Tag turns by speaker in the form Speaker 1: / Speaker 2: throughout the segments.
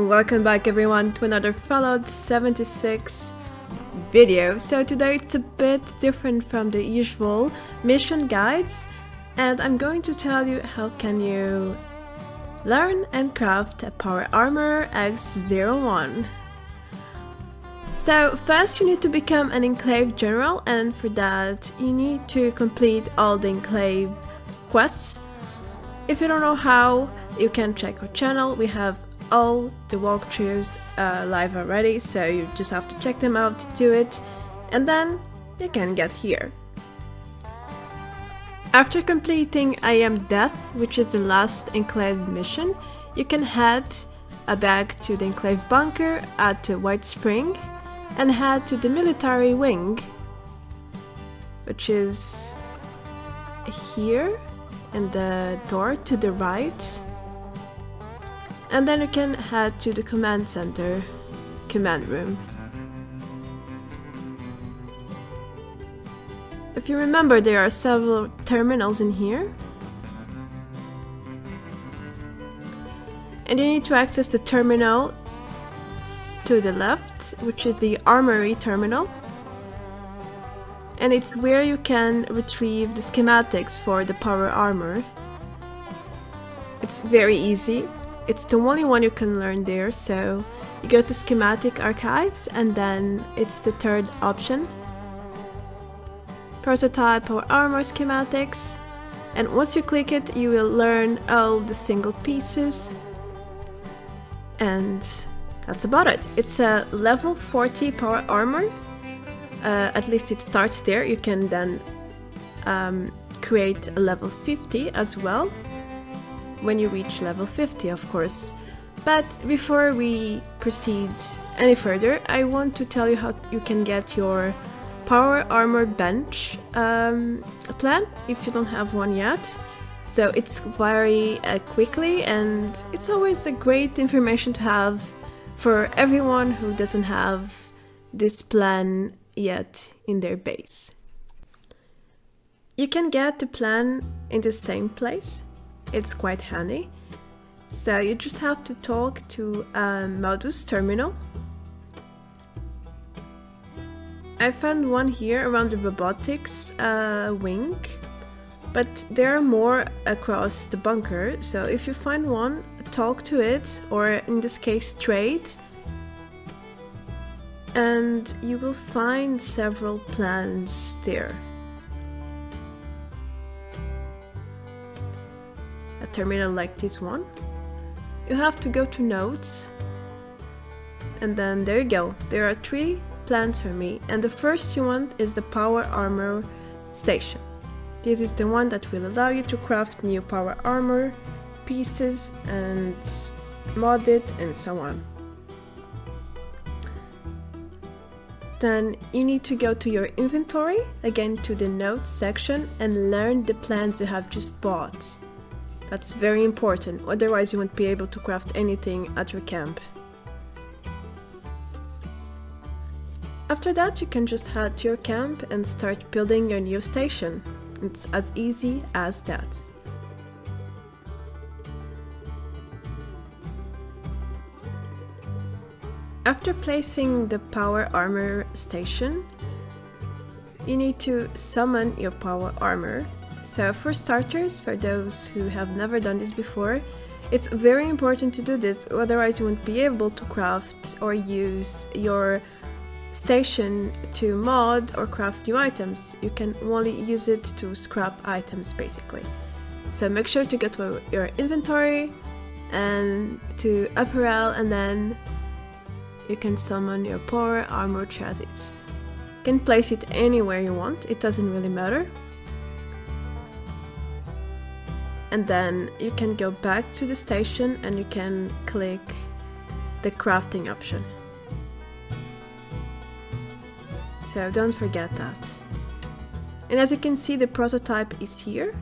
Speaker 1: Welcome back everyone to another Fallout 76 video. So today it's a bit different from the usual mission guides, and I'm going to tell you how can you learn and craft a power armor X-01. So first you need to become an Enclave General, and for that you need to complete all the Enclave quests. If you don't know how, you can check our channel. We have all the walkthroughs live already, so you just have to check them out to do it, and then you can get here. After completing I Am Death, which is the last Enclave mission, you can head back to the Enclave bunker at White Spring and head to the military wing, which is here in the door to the right. And then you can head to the command center, command room. If you remember, there are several terminals in here. And you need to access the terminal to the left, which is the armory terminal. And it's where you can retrieve the schematics for the power armor. It's very easy. It's the only one you can learn there, so you go to Schematic Archives and then it's the third option. Prototype or Armor Schematics, and once you click it you will learn all the single pieces, and that's about it. It's a level 40 power armor, at least it starts there. You can then create a level 50 as well when you reach level 50, of course. But before we proceed any further, I want to tell you how you can get your power armor bench plan if you don't have one yet. So it's very quickly, and it's always a great information to have for everyone who doesn't have this plan yet in their base. You can get the plan in the same place. It's quite handy. So you just have to talk to Modus terminal. I found one here around the robotics wing, but there are more across the bunker. So if you find one, talk to it, or in this case trade, and you will find several plans there. A terminal like this one. You have to go to notes, and then there you go. There are 3 plans for me, and the first you want is the power armor station. This is the one that will allow you to craft new power armor pieces and mod it and so on. Then you need to go to your inventory, again to the notes section, and learn the plans you have just bought. That's very important, otherwise you won't be able to craft anything at your camp. After that you can just head to your camp and start building your new station. It's as easy as that. After placing the power armor station, you need to summon your power armor. So for starters, for those who have never done this before, it's very important to do this, otherwise you won't be able to craft or use your station to mod or craft new items. You can only use it to scrap items basically. So make sure to go to your inventory and to apparel, and then you can summon your power armor chassis. You can place it anywhere you want, it doesn't really matter. And then you can go back to the station and you can click the crafting option. So don't forget that. And as you can see, the prototype is here.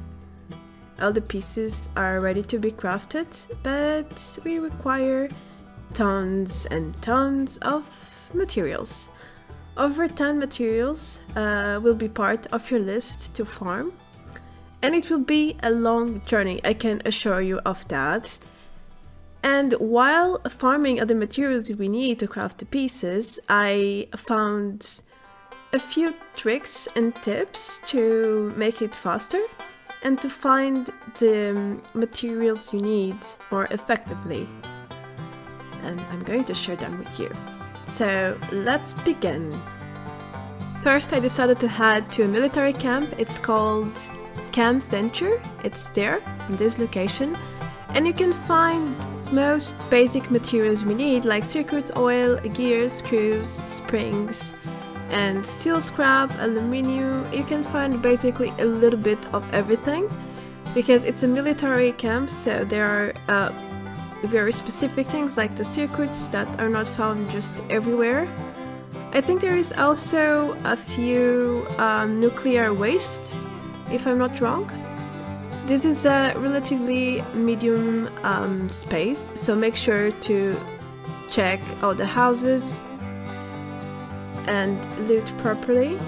Speaker 1: All the pieces are ready to be crafted, but we require tons and tons of materials. Over 10 materials will be part of your list to farm. And it will be a long journey, I can assure you of that. And while farming other materials we need to craft the pieces, I found a few tricks and tips to make it faster and to find the materials you need more effectively. And I'm going to share them with you. So let's begin. First, I decided to head to a military camp. It's called Camp Venture. It's there in this location, and you can find most basic materials we need, like circuit oil, gears, screws, springs, and steel scrap, aluminium. You can find basically a little bit of everything because it's a military camp, so there are very specific things like the circuits that are not found just everywhere. I think there is also a few nuclear waste, if I'm not wrong. This is a relatively medium space, so make sure to check all the houses and loot properly.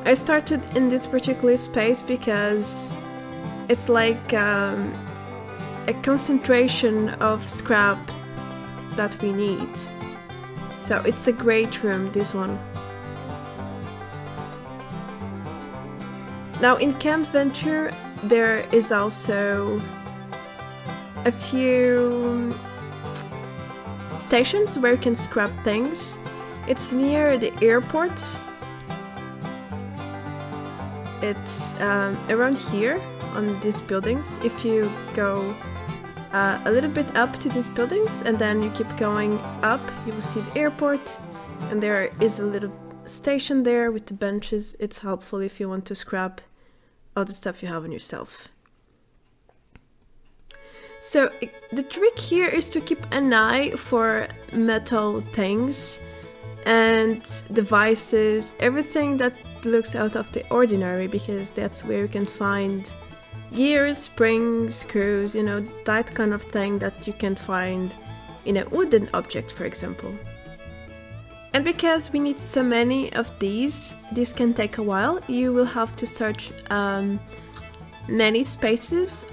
Speaker 1: I started in this particular space because it's like a concentration of scrap that we need. So it's a great room, this one. Now in Camp Venture there is also a few stations where you can scrap things. It's near the airport. It's around here on these buildings. If you go a little bit up to these buildings and then you keep going up, you will see the airport, and there is a little station there with the benches. It's helpful if you want to scrap all the stuff you have on yourself. So the trick here is to keep an eye for metal things and devices, everything that looks out of the ordinary, because that's where you can find gears, springs, screws, you know, that kind of thing that you can find in a wooden object, for example. And because we need so many of these, this can take a while. You will have to search many spaces,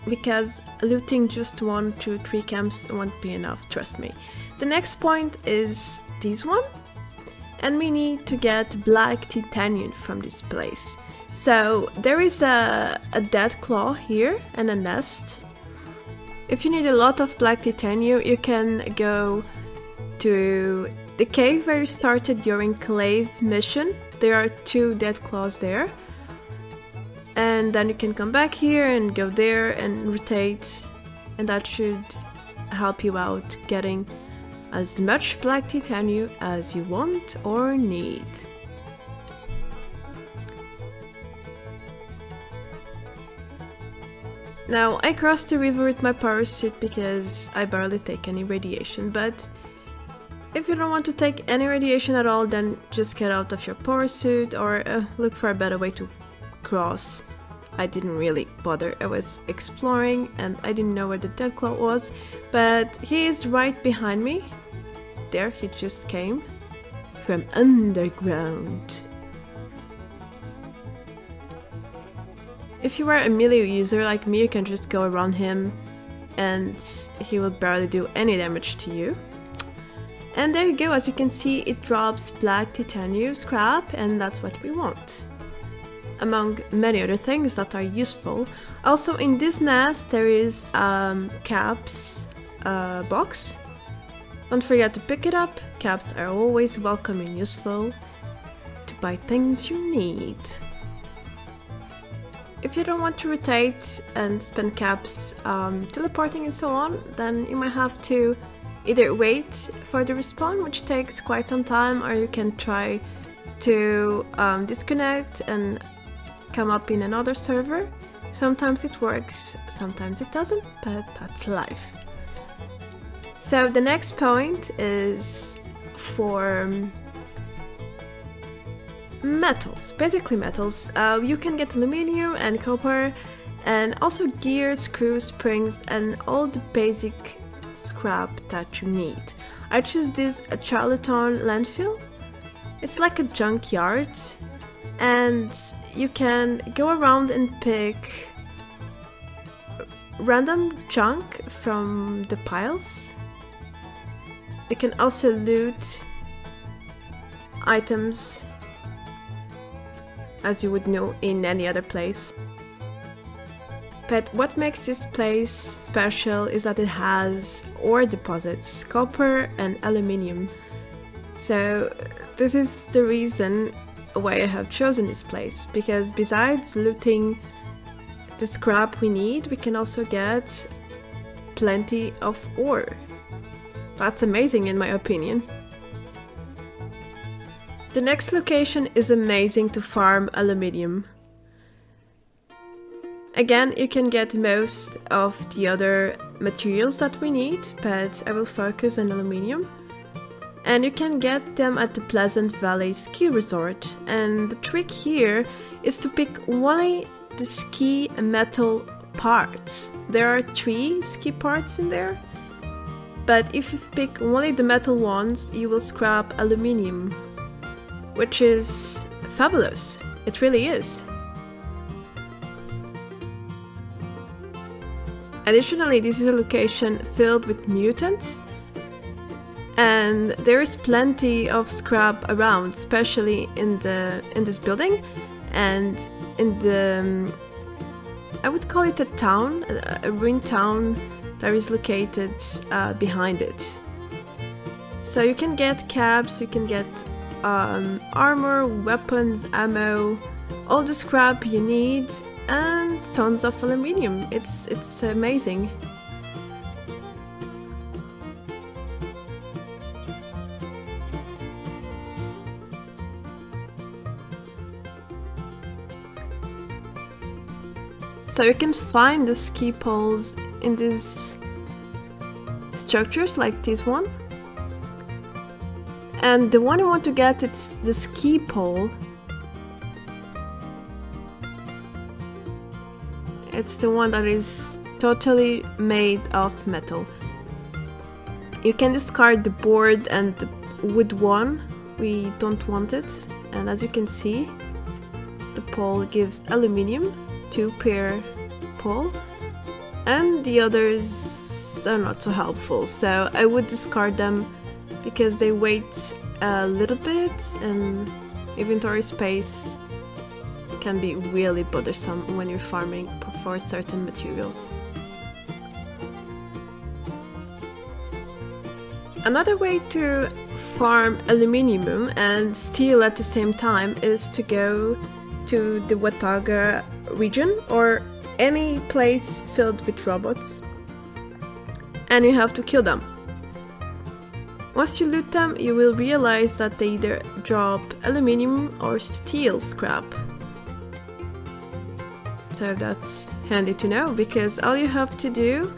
Speaker 1: because looting just 1, 2, 3 camps won't be enough, trust me. The next point is this one, and we need to get black titanium from this place. So there is a dead claw here and a nest. If you need a lot of black titanium, you can go to the cave where you started your enclave mission. There are 2 dead claws there. And then you can come back here and go there and rotate, and that should help you out getting as much black titanium as you want or need. Now, I crossed the river with my power suit because I barely take any radiation, but if you don't want to take any radiation at all, then just get out of your power suit or look for a better way to cross. I didn't really bother. I was exploring and I didn't know where the dead claw was, but he is right behind me. There, he just came from underground. If you are a melee user like me, you can just go around him and he will barely do any damage to you. And there you go, as you can see, it drops black titanium scrap, and that's what we want, among many other things that are useful. Also in this nest there is caps box. Don't forget to pick it up. Caps are always welcome and useful to buy things you need. If you don't want to rotate and spend caps teleporting and so on, then you might have to either wait for the respawn, which takes quite some time, or you can try to disconnect and come up in another server. Sometimes it works, sometimes it doesn't, but that's life. So the next point is for metals, basically metals. You can get aluminium and copper, and also gears, screws, springs, and all the basic scrap that you need. I choose this Charlottetown landfill. It's like a junkyard, and you can go around and pick random junk from the piles. You can also loot items as you would know in any other place. But what makes this place special is that it has ore deposits, copper and aluminium. So this is the reason why I have chosen this place, because besides looting the scrap we need, we can also get plenty of ore. That's amazing in my opinion. The next location is amazing to farm aluminium. Again, you can get most of the other materials that we need, but I will focus on aluminium. And you can get them at the Pleasant Valley Ski Resort. And the trick here is to pick only the ski metal parts. There are 3 ski parts in there, but if you pick only the metal ones, you will scrap aluminium, which is fabulous. It really is. Additionally, this is a location filled with mutants, and there is plenty of scrap around, especially in this building and in the I would call it a town, a ruined town that is located behind it. So you can get cabs, you can get armor, weapons, ammo, all the scrap you need, and tons of aluminium. It's amazing. So you can find the ski poles in these structures like this one. And the one you want to get, it's the ski pole. It's the one that is totally made of metal. You can discard the board and the wood one. We don't want it. And as you can see, the pole gives aluminium, 2 per pole, and the others are not so helpful. So I would discard them because they weight a little bit and inventory space can be really bothersome when you're farming for certain materials. Another way to farm aluminium and steel at the same time is to go to the Watauga region or any place filled with robots, and you have to kill them. Once you loot them, you will realize that they either drop aluminium or steel scrap. So that's handy to know, because all you have to do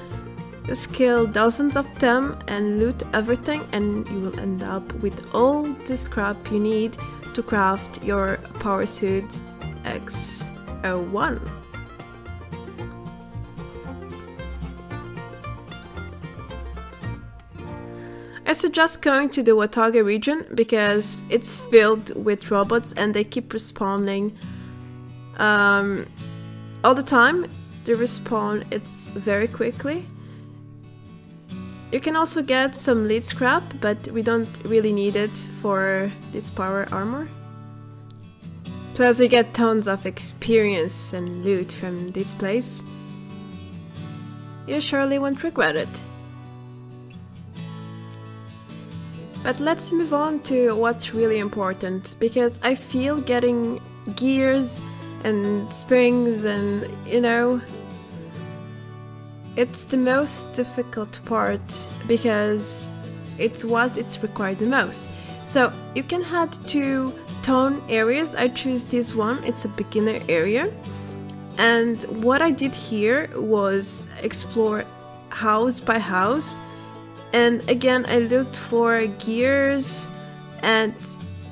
Speaker 1: is kill dozens of them and loot everything, and you will end up with all the scrap you need to craft your power suit X-01. I suggest going to the Watauga region because it's filled with robots and they keep respawning all the time. They respawn it's very quickly. You can also get some lead scrap, but we don't really need it for this power armor. Plus you get tons of experience and loot from this place. You surely won't regret it. But let's move on to what's really important, because I feel getting gears and springs and, you know, it's the most difficult part because it's what it's required the most. So you can head to town areas. I choose this one, it's a beginner area. And what I did here was explore house by house. And again, I looked for gears and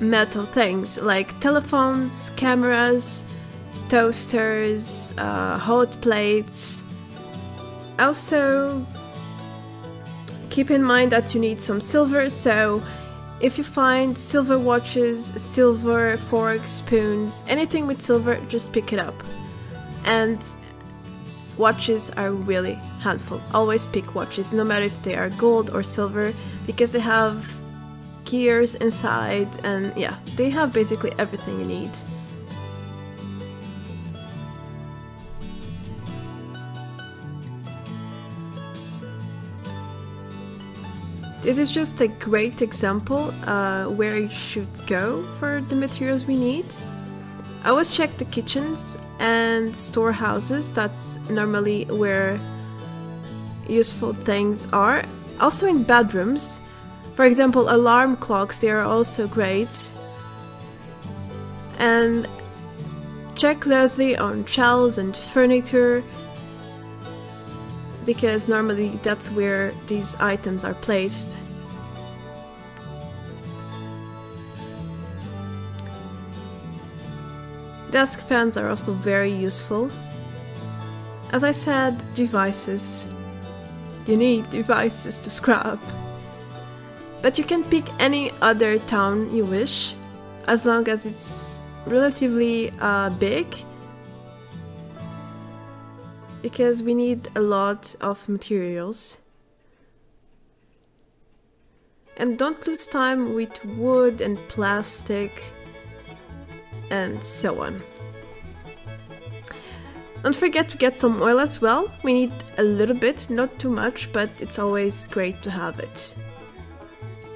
Speaker 1: metal things like telephones, cameras, toasters, hot plates. Also, keep in mind that you need some silver, so if you find silver watches, silver forks, spoons, anything with silver, just pick it up. And watches are really handful. Always pick watches, no matter if they are gold or silver, because they have gears inside, and yeah, they have basically everything you need. This is just a great example where you should go for the materials we need. I always check the kitchens and storehouses. That's normally where useful things are. Also in bedrooms. For example, alarm clocks, they are also great. And check closely on shelves and furniture, because normally that's where these items are placed. Desk fans are also very useful. As I said, devices. You need devices to scrap. But you can pick any other town you wish, as long as it's relatively big, because we need a lot of materials. And don't lose time with wood and plastic and so on. Don't forget to get some oil as well. We need a little bit, not too much, but it's always great to have it.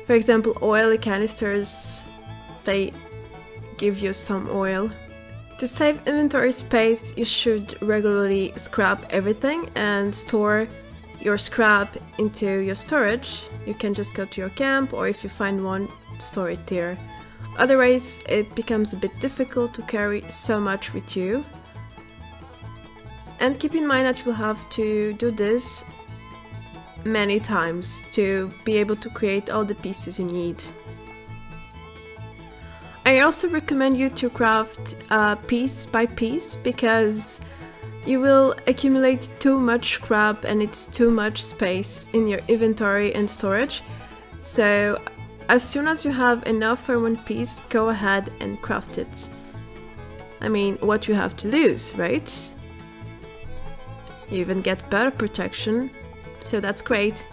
Speaker 1: For example, oil canisters, they give you some oil. To save inventory space, you should regularly scrap everything and store your scrap into your storage. You can just go to your camp, or if you find one, store it there. Otherwise, it becomes a bit difficult to carry so much with you. And keep in mind that you'll have to do this many times to be able to create all the pieces you need. I also recommend you to craft piece by piece, because you will accumulate too much scrap and it's too much space in your inventory and storage. So as soon as you have enough for one piece, go ahead and craft it. I mean, what you have to lose, right? You even get better protection, so that's great.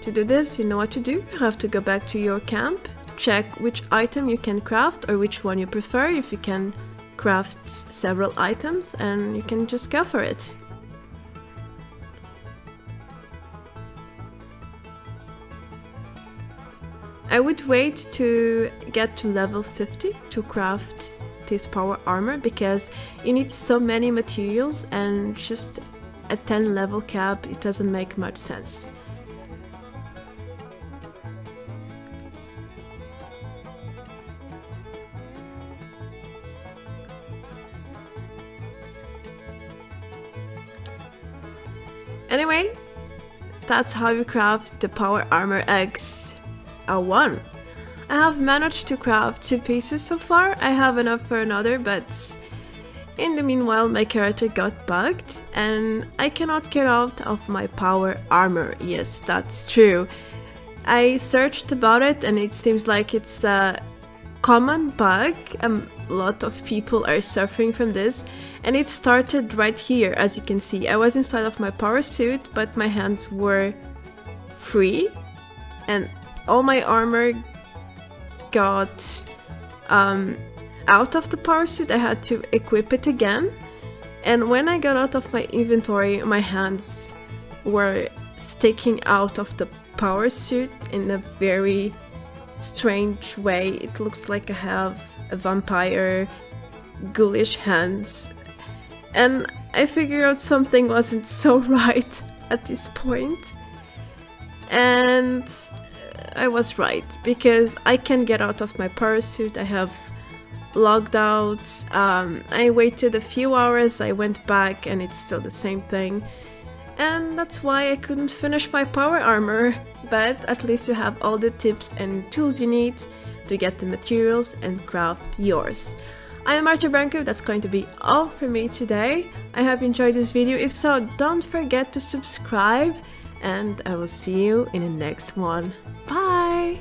Speaker 1: To do this, you know what to do. You have to go back to your camp, check which item you can craft or which one you prefer, if you can craft several items, and you can just go for it. I would wait to get to level 50 to craft this power armor, because you need so many materials, and just a 10 level cap, it doesn't make much sense. Anyway, that's how you craft the power armor X-01. I have managed to craft 2 pieces so far. I have enough for another, but in the meanwhile my character got bugged and I cannot get out of my power armor. Yes, that's true. I searched about it and it seems like it's a common bug. A lot of people are suffering from this, and it started right here. As you can see, I was inside of my power suit, but my hands were free and all my armor got out of the power suit. I had to equip it again, and when I got out of my inventory, my hands were sticking out of the power suit in a very strange way. It looks like I have a vampire ghoulish hands, and I figured out something wasn't so right at this point, and I was right, because I can get out of my power suit. I have logged out. I waited a few hours, I went back and it's still the same thing, and that's why I couldn't finish my power armor. But at least you have all the tips and tools you need to get the materials and craft yours. I am Marta Branco. That's going to be all for me today. I hope you enjoyed this video. If so, don't forget to subscribe, and I will see you in the next one. Bye!